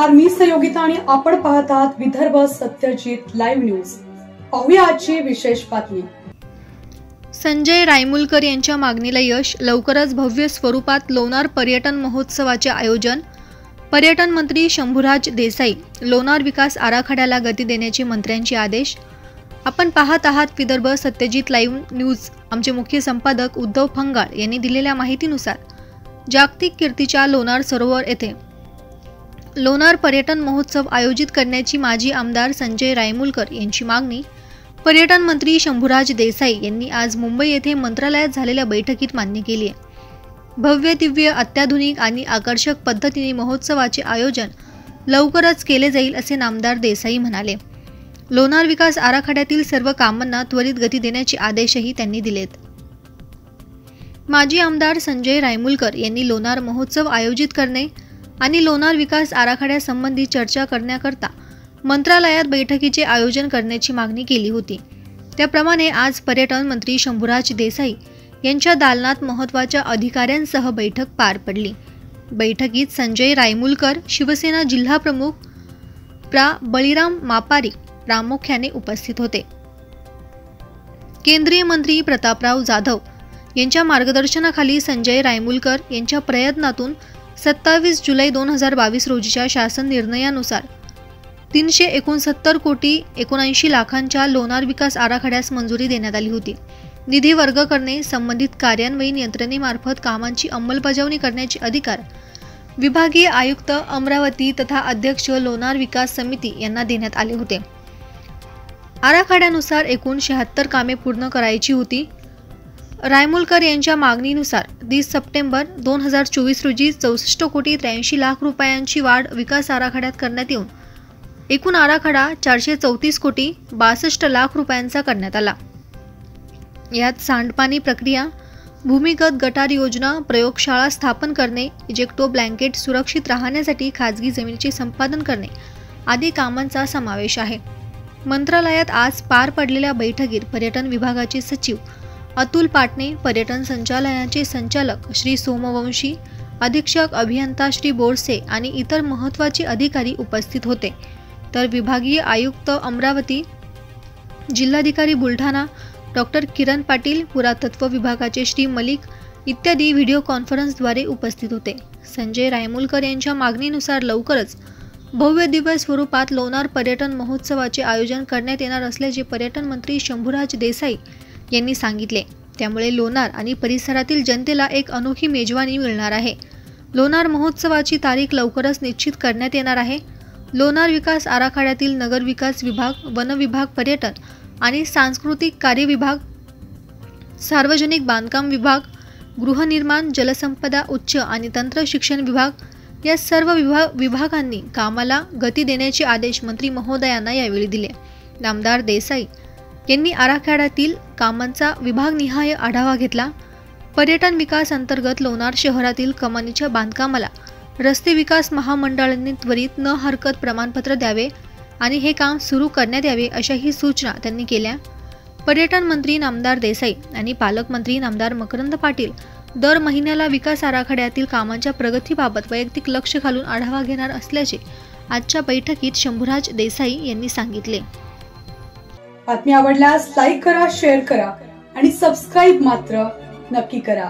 नमस्कार, मी संयोगिता आणि आपण पाहत आहात विदर्भ सत्यजित लाईव्ह न्यूज। पाहूया आजची विशेष बातमी। संजय रायमुलकर यांच्या मागणीला यश, लवकरच भव्य स्वरूपात लोणार पर्यटन महोत्सवाचे आयोजन। पर्यटन मंत्री शंभूराज देसाई, लोणार विकास आराखड्याला गती देण्याचे मंत्र्यांचे आदेश। आपण पाहत आहात विदर्भ सत्यजित लाईव्ह न्यूज। आमचे मुख्य संपादक उद्धव फंगाळ यांनी दिलेल्या माहितीनुसार जागतिक कीर्तीच्या लोणार सरोवर येथे लोणार पर्यटन महोत्सव आयोजित करण्याची माजी आमदार संजय रायमुलकर यांची मागणी पर्यटन मंत्री शंभूराज देसाई यांनी आज मुंबई येथे मंत्रालयात झालेल्या बैठकीत मान्य केली आहे। भव्य, दिव्य, अत्याधुनिक आणि आकर्षक पद्धतीने महोत्सवाचे आयोजन लवकरच केले जाईल असे नामदार देसाई म्हणाले। लोणार विकास आराखड्यातील सर्व कामांना त्वरित गती देण्याचे आदेशही त्यांनी दिलेत। माजी आमदार संजय रायमुलकर यांनी लोणार महोत्सव आयोजित करणे आणि लोणार विकास आराखड्यासंबंधी चर्चा करण्याकरता मंत्रालयात बैठकीचे आयोजन करण्याची मागणी केली होती। त्याप्रमाणे आज पर्यटन मंत्री शंभूराज देसाई यांच्या दालनात महत्त्वाच्या अधिकाऱ्यांसह बैठक पार पडली। बैठकीत संजय रायमुलकर, शिवसेना जिल्हा प्रमुख प्रा. बळीराम मापारी प्रामुख्याने उपस्थित होते। केंद्रीय मंत्री प्रतापराव जाधव यांच्या मार्गदर्शनाखाली संजय रायमुलकर यांच्या प्रयत्नातून 27 जुलै 2022 रोजीच्या शासन निर्णयानुसार 369 कोटी 79 लाखांच्या लोणार विकास आराखड्यास मंजुरी देण्यात आली होती। निधी वर्ग करणे, संबंधित कार्यान्वयन यंत्रणेमार्फत कामांची अंमलबजावणी करण्याचे अधिकार विभागीय आयुक्त अमरावती तथा अध्यक्ष लोणार विकास समिती यांना देण्यात आले होते। आराखड्यानुसार एकूण 76 कामे पूर्ण करायची होती। रायमुलकर यांच्या मागणीनुसार 30 सप्टेंबर 2024 रोजी 64 कोटी 83 लाख रुपयांची वाढ विकास आराखड्यात करण्यात येऊन एकूण आराखडा 434 कोटी 62 लाख रुपयांचा करण्यात आला। यात सांडपाणी प्रक्रिया, भूमिगत गटार योजना, प्रयोगशाळा स्थापन करणे, इजेक्टो ब्लँकेट सुरक्षित राहण्यासाठी खाजगी जमिनीचे संपादन करणे आदी कामांचा समावेश आहे। मंत्रालयात आज पार पडलेल्या बैठकीत पर्यटन विभागाचे सचिव अतुल पाटणे, पर्यटन संचालनाचे संचालक श्री सोमवंशी, अधीक्षक अभियंता श्री बोरसे आणि इतर महत्त्वाचे अधिकारी उपस्थित होते। तर विभागीय आयुक्त अमरावती, जिल्हाधिकारी बुलढाणा डॉक्टर किरण पाटील, पुरातत्व विभागाचे श्री मलिक इत्यादी व्हिडिओ कॉन्फरन्सद्वारे उपस्थित होते। संजय रायमुलकर यांच्या मागणीनुसार लवकरच भव्य दिव्य स्वरूपात लोणार पर्यटन महोत्सवाचे आयोजन करण्यात येणार असल्याचे पर्यटन मंत्री शंभूराज देसाई यांनी सांगितले। त्यामुळे लोणार आणि परिसरातील जनतेला एक अनोखी मेजवानी मिळणार आहे। लोणार महोत्सवाची तारीख लवकरच निश्चित करण्यात येणार आहे। लोणार विकास आराखड्यातील नगर विकास विभाग, वन विभाग, पर्यटन आणि सांस्कृतिक कार्य विभाग, सार्वजनिक बांधकाम विभाग, गृहनिर्माण, जलसंपदा, उच्च आणि तंत्र शिक्षण विभाग या सर्व विभागांनी कामाला गती देण्याचे आदेश मंत्री महोदयांना यावेळी दिले। नामदार देसाई यांनी आराखड्यातील कामांचा विभागनिहाय आढावा घेतला। पर्यटन विकास अंतर्गत लोणार शहरातील कमानीच्या बांधकामाला रस्ते विकास महामंडळाने त्वरित न हरकत प्रमाणपत्र द्यावे आणि हे काम सुरू करण्यात यावे अशाही सूचना त्यांनी केल्या। पर्यटन मंत्री नामदार देसाई आणि पालकमंत्री नामदार मकरंद पाटील दर महिन्याला विकास आराखड्यातील कामांच्या प्रगतीबाबत वैयक्तिक लक्ष घालून आढावा घेणार असल्याचे आजच्या बैठकीत शंभूराज देसाई यांनी सांगितले। बातमी आवडल्यास लाईक करा, शेअर करा आणि सबस्क्राईब मात्र नक्की करा।